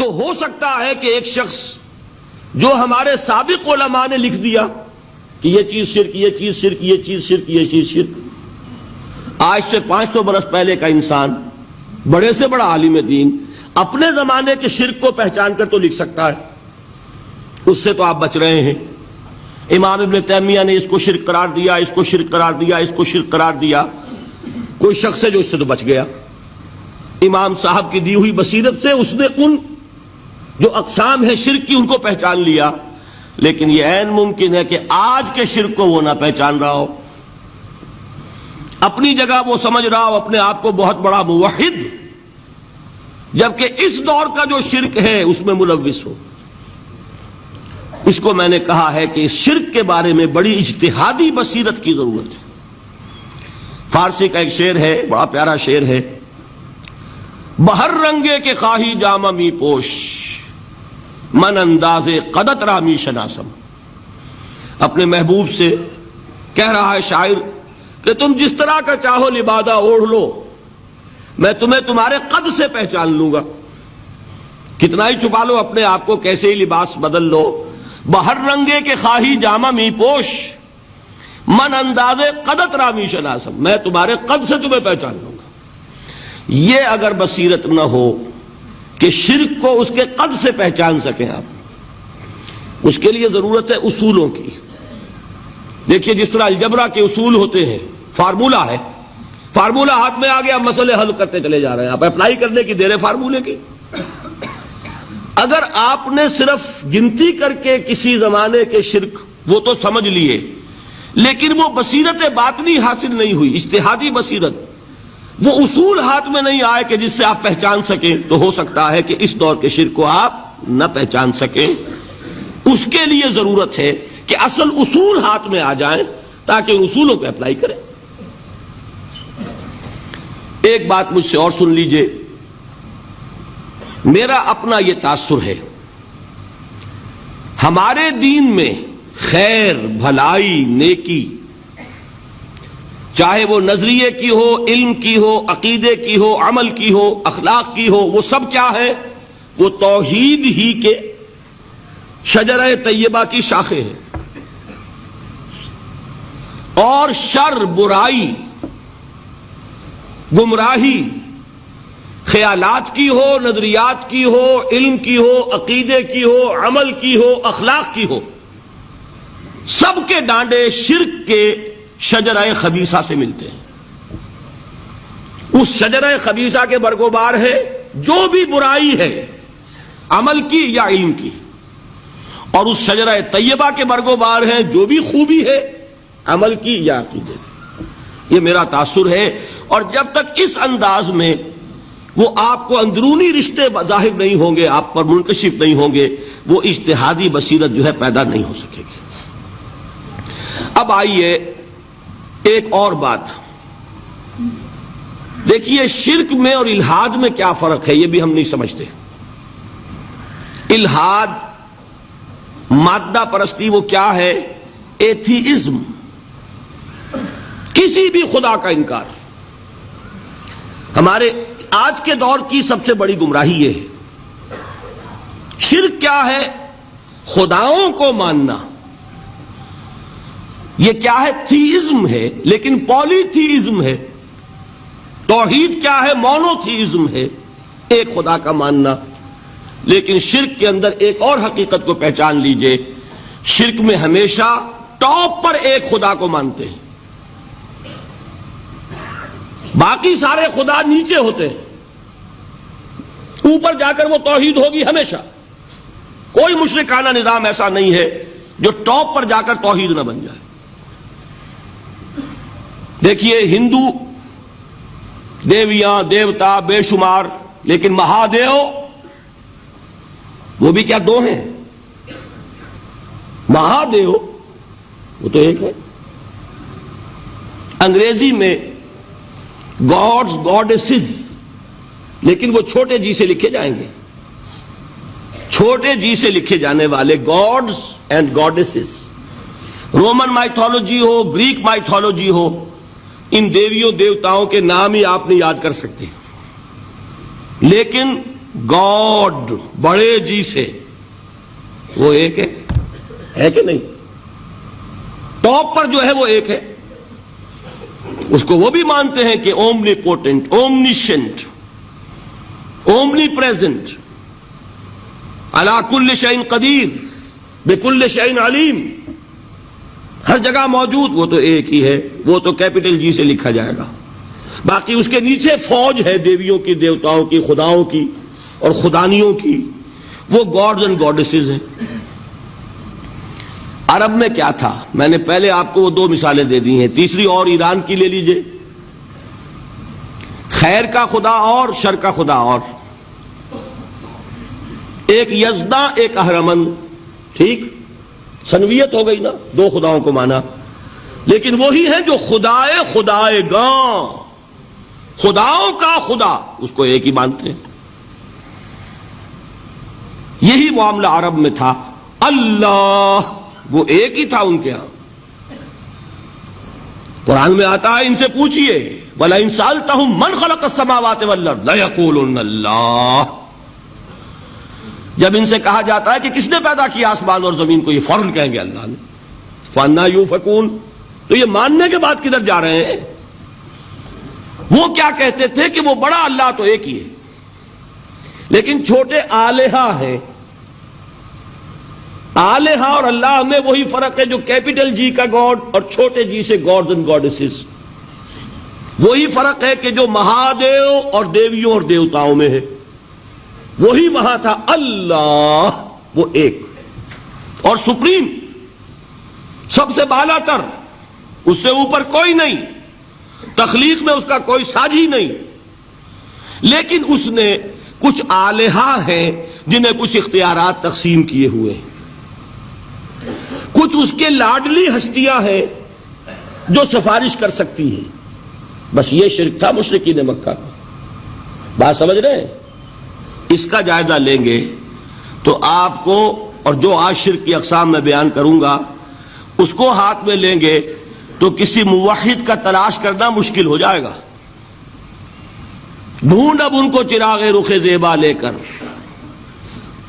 تو ہو سکتا ہے کہ ایک شخص جو ہمارے سابق علماء نے لکھ دیا کہ یہ چیز شرک، یہ چیز شرک، یہ چیز شرک، یہ چیز شرک، آج سے 500 برس پہلے کا انسان بڑے سے بڑا عالم دین اپنے زمانے کے شرک کو پہچان کر تو لکھ سکتا ہے، اس سے تو آپ بچ رہے ہیں۔ امام ابن تیمیہ نے اس کو شرک قرار دیا، اس کو شرک قرار دیا، اس کو شرک قرار دیا، کوئی شخص ہے جو اس سے تو بچ گیا۔ امام صاحب کی دی ہوئی بصیرت سے اس نے ان جو اقسام ہے شرک کی ان کو پہچان لیا، لیکن یہ عین ممکن ہے کہ آج کے شرک کو وہ نہ پہچان رہا ہو، اپنی جگہ وہ سمجھ رہا ہو اپنے آپ کو بہت بڑا موحد، جبکہ اس دور کا جو شرک ہے اس میں ملوث ہو۔ اس کو میں نے کہا ہے کہ اس شرک کے بارے میں بڑی اجتہادی بصیرت کی ضرورت ہے۔ فارسی کا ایک شعر ہے، بڑا پیارا شعر ہے، بہر رنگے کے خواہی جامہ می پوش، من انداز قدت رامی شناسم۔ اپنے محبوب سے کہہ رہا ہے شاعر کہ تم جس طرح کا چاہو لبادہ اوڑھ لو، میں تمہیں تمہارے قد سے پہچان لوں گا، کتنا ہی چھپا لو اپنے آپ کو، کیسے ہی لباس بدل لو، بہر رنگے کے خواہی جامہ می پوش، من انداز قدت رامی شناسم، میں تمہارے قد سے تمہیں پہچان لوں گا۔ یہ اگر بصیرت نہ ہو کہ شرک کو اس کے قد سے پہچان سکیں آپ، اس کے لیے ضرورت ہے اصولوں کی۔ دیکھیے جس طرح الجبرا کے اصول ہوتے ہیں، فارمولہ ہے، فارمولہ ہاتھ میں آ گیا، مسئلے حل کرتے چلے جا رہے ہیں، آپ اپلائی کرنے کی دیر ہے فارمولے کی۔ اگر آپ نے صرف گنتی کر کے کسی زمانے کے شرک وہ تو سمجھ لیے، لیکن وہ بصیرت باطنی حاصل نہیں ہوئی، اجتہادی بصیرت، وہ اصول ہاتھ میں نہیں آئے کہ جس سے آپ پہچان سکیں، تو ہو سکتا ہے کہ اس دور کے شرک کو آپ نہ پہچان سکیں۔ اس کے لیے ضرورت ہے کہ اصل اصول ہاتھ میں آ جائیں تاکہ ان اصولوں کو اپلائی کریں۔ ایک بات مجھ سے اور سن لیجئے، میرا اپنا یہ تاثر ہے، ہمارے دین میں خیر، بھلائی، نیکی، چاہے وہ نظریے کی ہو، علم کی ہو، عقیدے کی ہو، عمل کی ہو، اخلاق کی ہو، وہ سب کیا ہے؟ وہ توحید ہی کے شجرہ طیبہ کی شاخیں ہیں۔ اور شر، برائی، گمراہی، خیالات کی ہو، نظریات کی ہو، علم کی ہو، عقیدے کی ہو، عمل کی ہو، اخلاق کی ہو، سب کے ڈانڈے شرک کے شجرہ خبیثہ سے ملتے ہیں۔ اس شجرہ خبیثہ کے برگوبار ہے جو بھی برائی ہے، عمل کی یا علم کی، اور اس شجرہ طیبہ کے برگوبار ہے جو بھی خوبی ہے، عمل کی یا عقیدے کی۔ یہ میرا تاثر ہے، اور جب تک اس انداز میں وہ آپ کو اندرونی رشتے ظاہر نہیں ہوں گے، آپ پر منکشف نہیں ہوں گے، وہ اجتہادی بصیرت جو ہے پیدا نہیں ہو سکے گی۔ اب آئیے ایک اور بات دیکھیے، شرک میں اور الحاد میں کیا فرق ہے، یہ بھی ہم نہیں سمجھتے۔ الحاد، مادہ پرستی، وہ کیا ہے؟ ایتھیزم، کسی بھی خدا کا انکار۔ ہمارے آج کے دور کی سب سے بڑی گمراہی یہ ہے۔ شرک کیا ہے؟ خداؤں کو ماننا۔ یہ کیا ہے؟ تھیزم ہے، لیکن پولی تھیزم ہے۔ توحید کیا ہے؟ مونو تھیزم ہے، ایک خدا کا ماننا۔ لیکن شرک کے اندر ایک اور حقیقت کو پہچان لیجئے، شرک میں ہمیشہ ٹاپ پر ایک خدا کو مانتے ہیں، باقی سارے خدا نیچے ہوتے ہیں، اوپر جا کر وہ توحید ہوگی ہمیشہ۔ کوئی مشرکانہ نظام ایسا نہیں ہے جو ٹاپ پر جا کر توحید نہ بن جائے۔ دیکھیے ہندو دیویاں، دیوتا بے شمار، لیکن مہادیو وہ بھی کیا دو ہیں؟ مہادیو وہ تو ایک ہے۔ انگریزی میں گاڈز، گاڈیسز، لیکن وہ چھوٹے جی سے لکھے جائیں گے، چھوٹے جی سے لکھے جانے والے gods and goddesses. Roman mythology ہو، گریک مائتھولوجی ہو، ان دیویوں دیوتاؤں کے نام ہی آپ نہیں یاد کر سکتے، لیکن گاڈ بڑے جی سے، وہ ایک ہے کہ نہیں؟ ٹاپ پر جو ہے وہ ایک ہے، اس کو وہ بھی مانتے ہیں کہ اومنی پوٹنٹ، اومنیشنٹ، اومنی پریزنٹ، علی کل شیء قدیر، بکل شیء علیم، ہر جگہ موجود، وہ تو ایک ہی ہے، وہ تو کیپٹل جی سے لکھا جائے گا۔ باقی اس کے نیچے فوج ہے دیویوں کی، دیوتاؤں کی، خداؤں کی اور خدانیوں کی، وہ گاڈز اینڈ گاڈیسز ہیں۔ عرب میں کیا تھا؟ میں نے پہلے آپ کو وہ دو مثالیں دے دی ہیں، تیسری اور ایران کی لے لیجئے، خیر کا خدا اور شر کا خدا اور، ایک یزداں ایک اہرمن، ٹھیک، سنویت ہو گئی نا، دو خداؤں کو مانا، لیکن وہی ہے جو خدائے خدائے گاں، خداؤں کا خدا، اس کو ایک ہی مانتے ہیں۔ یہی معاملہ عرب میں تھا، اللہ وہ ایک ہی تھا ان کے ہاں۔ قرآن میں آتا ہے ان سے پوچھئے وَلَئِن سَأَلْتَهُم مَّنْ خَلَقَ السَّمَاوَاتِ وَالْأَرْضَ لَيَقُولُنَّ اللَّهُ، جب ان سے کہا جاتا ہے کہ کس نے پیدا کیا آسمان اور زمین کو، یہ فوراً کہیں گے اللہ نے۔ فَأَنَّىٰ يُؤْفَكُونَ، تو یہ ماننے کے بعد کدھر جا رہے ہیں؟ وہ کیا کہتے تھے کہ وہ بڑا اللہ تو ایک ہی ہے، لیکن چھوٹے آلہہ ہیں۔ آلہہ اور اللہ میں وہی فرق ہے جو کیپٹل جی کا گاڈ اور چھوٹے جی سے گاڈز اینڈ گاڈیسز، وہی فرق ہے کہ جو مہادیو اور دیویوں اور دیوتاؤں میں ہے، وہی وہاں تھا اللہ، وہ ایک اور سپریم، سب سے بالا تر، اس سے اوپر کوئی نہیں، تخلیق میں اس کا کوئی ساجی نہیں، لیکن اس نے کچھ آلہہ ہیں جنہیں کچھ اختیارات تقسیم کیے ہوئے ہیں، کچھ اس کے لاڈلی ہستیاں ہیں جو سفارش کر سکتی ہیں۔ بس یہ شرک تھا مشرکین مکہ کا، بات سمجھ رہے ہیں؟ اس کا جائزہ لیں گے تو آپ کو، اور جو آج شرک کی اقسام میں بیان کروں گا اس کو ہاتھ میں لیں گے تو کسی موحد کا تلاش کرنا مشکل ہو جائے گا۔ ڈھونڈ اب ان کو چراغ رخ زیبا لے کر،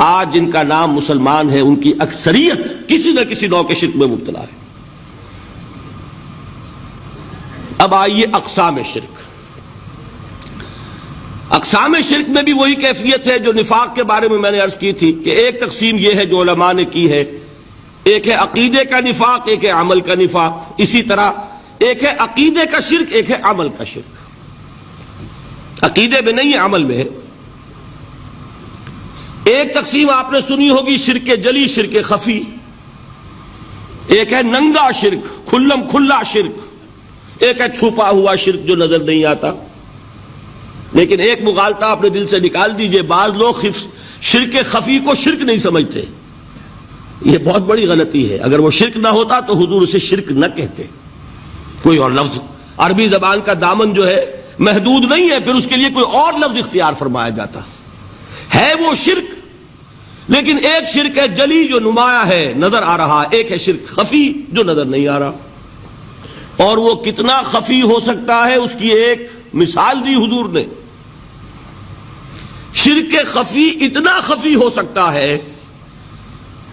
آج جن کا نام مسلمان ہے ان کی اکثریت کسی نہ کسی نوع کے شرک میں مبتلا ہے۔ اب آئیے اقسام شرک۔ اقسام شرک میں بھی وہی کیفیت ہے جو نفاق کے بارے میں میں نے عرض کی تھی کہ ایک تقسیم یہ ہے جو علماء نے کی ہے، ایک ہے عقیدے کا نفاق، ایک ہے عمل کا نفاق، اسی طرح ایک ہے عقیدے کا شرک، ایک ہے عمل کا شرک، عقیدے میں نہیں ہے عمل میں ہے۔ ایک تقسیم آپ نے سنی ہوگی شرک جلی، شرک خفی، ایک ہے ننگا شرک، کھلم کھلا شرک، ایک ہے چھپا ہوا شرک جو نظر نہیں آتا۔ لیکن ایک مغالطہ اپنے دل سے نکال دیجئے، بعض لوگ شرک خفی کو شرک نہیں سمجھتے، یہ بہت بڑی غلطی ہے۔ اگر وہ شرک نہ ہوتا تو حضور اسے شرک نہ کہتے، کوئی اور لفظ، عربی زبان کا دامن جو ہے محدود نہیں ہے، پھر اس کے لیے کوئی اور لفظ اختیار فرمایا جاتا ہے وہ شرک۔ لیکن ایک شرک ہے جلی جو نمایاں ہے، نظر آ رہا، ایک ہے شرک خفی جو نظر نہیں آ رہا، اور وہ کتنا خفی ہو سکتا ہے اس کی ایک مثال دی حضور نے۔ شرک خفی اتنا خفی ہو سکتا ہے،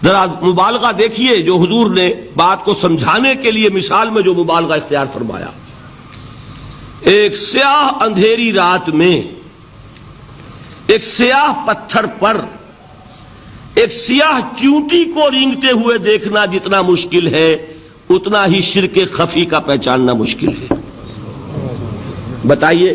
ذرا مبالغہ دیکھیے جو حضور نے بات کو سمجھانے کے لیے مثال میں جو مبالغہ اختیار فرمایا۔ ایک سیاہ اندھیری رات میں ایک سیاہ پتھر پر ایک سیاہ چیونٹی کو رینگتے ہوئے دیکھنا جتنا مشکل ہے، اتنا ہی شرک خفی کا پہچاننا مشکل ہے۔ بتائیے،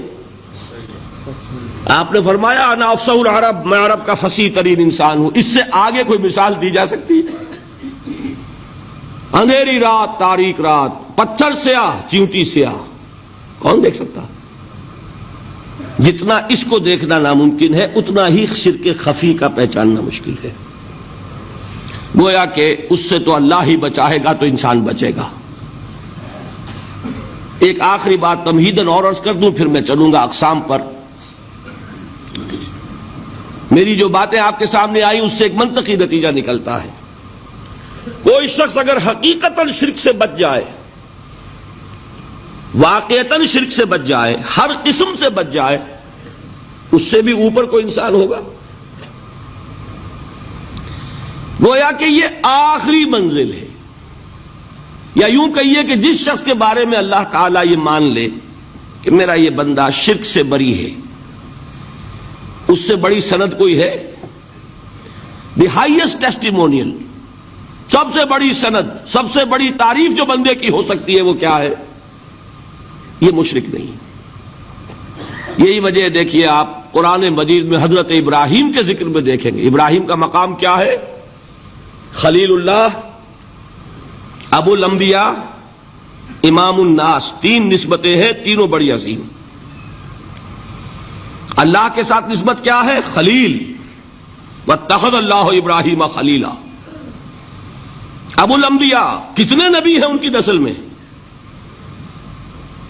آپ نے فرمایا انا افصح العرب، میں عرب کا فصیح ترین انسان ہوں، اس سے آگے کوئی مثال دی جا سکتی ہے؟ اندھیری رات، تاریک رات، پتھر سیاہ، چیونٹی سیاہ، کون دیکھ سکتا؟ جتنا اس کو دیکھنا ناممکن ہے اتنا ہی شرک خفی کا پہچاننا مشکل ہے۔ گویا کہ اس سے تو اللہ ہی بچائے گا تو انسان بچے گا۔ ایک آخری بات تمہیداً اور عرض کر دوں، پھر میں چلوں گا اقسام پر۔ میری جو باتیں آپ کے سامنے آئی اس سے ایک منطقی نتیجہ نکلتا ہے، کوئی شخص اگر حقیقتاً شرک سے بچ جائے، واقعتاً شرک سے بچ جائے، ہر قسم سے بچ جائے، اس سے بھی اوپر کوئی انسان ہوگا؟ گویا کہ یہ آخری منزل ہے، یا یوں کہیے کہ جس شخص کے بارے میں اللہ تعالیٰ یہ مان لے کہ میرا یہ بندہ شرک سے بری ہے، اس سے بڑی سند کوئی ہے؟ دی ہائیسٹ ٹیسٹیمونیل، سب سے بڑی سند، سب سے بڑی تعریف جو بندے کی ہو سکتی ہے وہ کیا ہے؟ یہ مشرک نہیں۔ یہی وجہ ہے، دیکھیے آپ قرآن مجید میں حضرت ابراہیم کے ذکر میں دیکھیں گے، ابراہیم کا مقام کیا ہے؟ خلیل اللہ، ابو الانبیاء، امام الناس، تین نسبتیں ہیں، تینوں بڑی عظیم۔ اللہ کے ساتھ نسبت کیا ہے؟ خلیل، واتخذ اللہ ابراہیم خلیلا۔ ابو الانبیاء، کتنے نبی ہیں ان کی نسل میں؟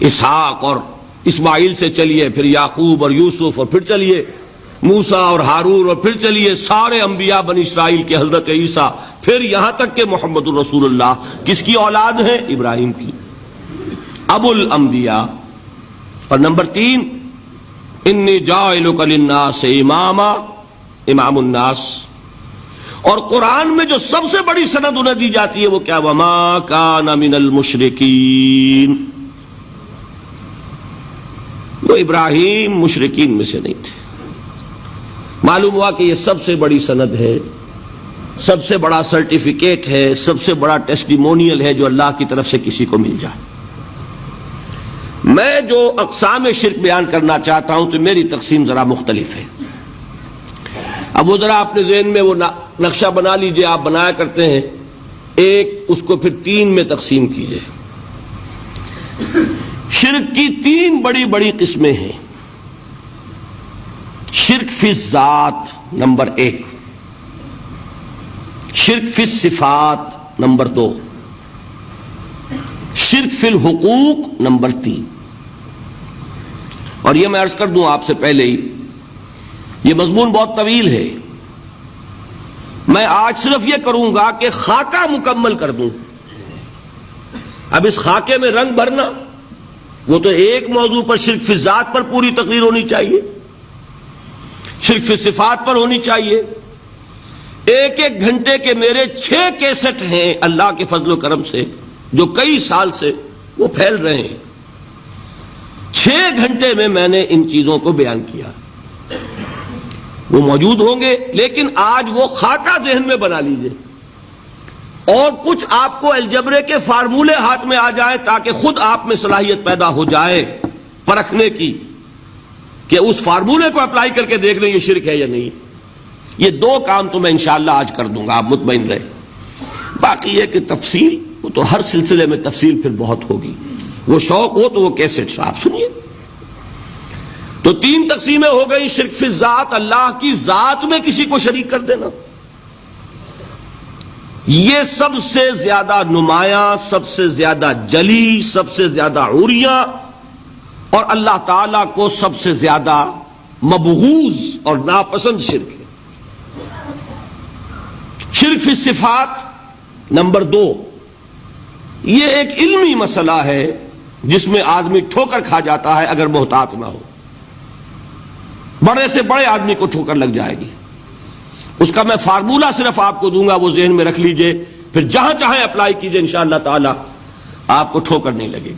اسحاق اور اسماعیل سے چلیے، پھر یعقوب اور یوسف، اور پھر چلیے موسیٰ اور ہارون، اور پھر چلیے سارے انبیاء بنی اسرائیل کے، حضرت عیسیٰ، پھر یہاں تک کہ محمد الرسول اللہ کس کی اولاد ہے؟ ابراہیم کی، ابو الانبیاء۔ اور نمبر 3، انی جاعلک للناس اماما، امام الناس۔ اور قرآن میں جو سب سے بڑی سند انہیں دی جاتی ہے وہ کیا؟ وما کان من المشرکین۔ وہ ابراہیم مشرکین میں سے نہیں تھے۔ معلوم ہوا کہ یہ سب سے بڑی سند ہے، سب سے بڑا سرٹیفکیٹ ہے، سب سے بڑا ٹیسٹیمونیل ہے جو اللہ کی طرف سے کسی کو مل جائے۔ میں جو اقسام شرک بیان کرنا چاہتا ہوں تو میری تقسیم ذرا مختلف ہے۔ اب وہ ذرا اپنے ذہن میں وہ نقشہ بنا لیجئے، آپ بنایا کرتے ہیں، ایک اس کو پھر 3 میں تقسیم کیجئے۔ شرک کی 3 بڑی بڑی قسمیں ہیں۔ شرک فی الذات نمبر 1، شرک فی الصفات نمبر 2، شرک فی الحقوق نمبر 3۔ اور یہ میں عرض کر دوں آپ سے پہلے ہی، یہ مضمون بہت طویل ہے، میں آج صرف یہ کروں گا کہ خاکہ مکمل کر دوں۔ اب اس خاکے میں رنگ بھرنا، وہ تو ایک موضوع پر شرک فی الذات پر پوری تقریر ہونی چاہیے، شرک فی صفات پر ہونی چاہیے۔ ایک ایک گھنٹے کے میرے 6 کیسٹ ہیں اللہ کے فضل و کرم سے، جو کئی سال سے وہ پھیل رہے ہیں۔ 6 گھنٹے میں میں نے ان چیزوں کو بیان کیا، وہ موجود ہوں گے، لیکن آج وہ خاکہ ذہن میں بنا لیجئے، اور کچھ آپ کو الجبرے کے فارمولے ہاتھ میں آ جائیں تاکہ خود آپ میں صلاحیت پیدا ہو جائے پرکھنے کی کہ اس فارمولے کو اپلائی کر کے دیکھ لیں یہ شرک ہے یا نہیں۔ یہ 2 کام تو میں انشاءاللہ آج کر دوں گا، آپ مطمئن رہیں۔ باقی یہ کہ تفصیل، وہ تو ہر سلسلے میں تفصیل پھر بہت ہوگی، وہ شوق ہو تو وہ کیسٹ آپ سنیے۔ تو 3 تقسیمیں ہو گئی۔ شرک فی الذات، اللہ کی ذات میں کسی کو شریک کر دینا، یہ سب سے زیادہ نمایاں، سب سے زیادہ جلی، سب سے زیادہ عریاں، اور اللہ تعالیٰ کو سب سے زیادہ مبغوض اور ناپسند شرک ہے۔ شرک فی الصفات نمبر 2، یہ ایک علمی مسئلہ ہے جس میں آدمی ٹھوکر کھا جاتا ہے اگر محتاط نہ ہو۔ بڑے سے بڑے آدمی کو ٹھوکر لگ جائے گی۔ اس کا میں فارمولہ صرف آپ کو دوں گا، وہ ذہن میں رکھ لیجئے، پھر جہاں چاہیں اپلائی کیجئے، انشاءاللہ تعالی آپ کو ٹھوکر نہیں لگے گی۔